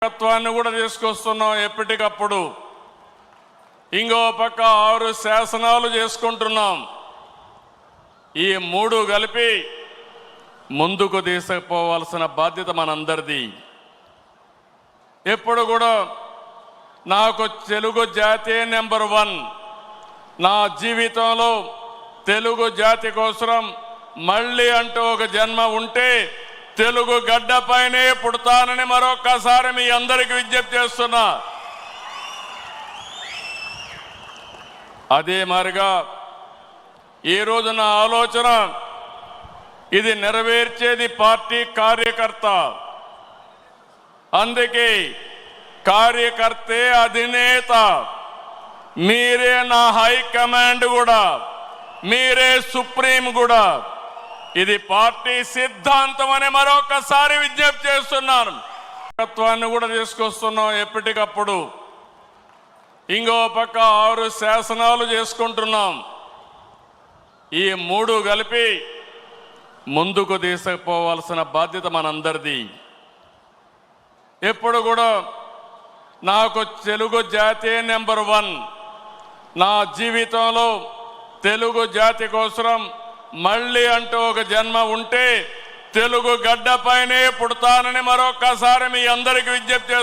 ప్రభుత్వాన్ని కూడా తీసుకొస్తున్నాం ఎప్పటికప్పుడు. ఇంకో పక్క 6 శాసనాలు చేసుకుంటున్నాం. ఈ 3 కలిపి ముందుకు తీసుకుపోవాల్సిన బాధ్యత మనందరిది. ఎప్పుడు కూడా నాకు తెలుగు జాతి నెంబర్ 1. నా జీవితంలో తెలుగు జాతి కోసం మళ్ళీ అంటూ ఒక జన్మ ఉంటే తెలుగు గడ్డపైనే పుడతానని మరొక్కసారి మీ అందరికీ విజ్ఞప్తి చేస్తున్నా. అదే మారిగా ఈరోజు నా ఆలోచన, ఇది నెరవేర్చేది పార్టీ కార్యకర్త. అందుకే కార్యకర్తే అధినేత. మీరే నా హైకమాండ్ కూడా, మీరే సుప్రీం కూడా. ఇది పార్టీ సిద్ధాంతం అని మరొకసారి విజ్ఞప్తి చేస్తున్నాను. ప్రభుత్వాన్ని కూడా తీసుకొస్తున్నాం ఎప్పటికప్పుడు. ఇంకో పక్క 6 శాసనాలు చేసుకుంటున్నాం. ఈ 3 కలిపి ముందుకు తీసుకుపోవాల్సిన బాధ్యత మనందరిది. ఎప్పుడు కూడా నాకు తెలుగు జాతి నెంబర్ 1. నా జీవితంలో తెలుగు జాతి కోసం మళ్ళీ అంటూ ఒక జన్మ ఉంటే తెలుగు గడ్డపైనే పుడతానని మరొక్కసారి మీ అందరికీ విజ్ఞప్తి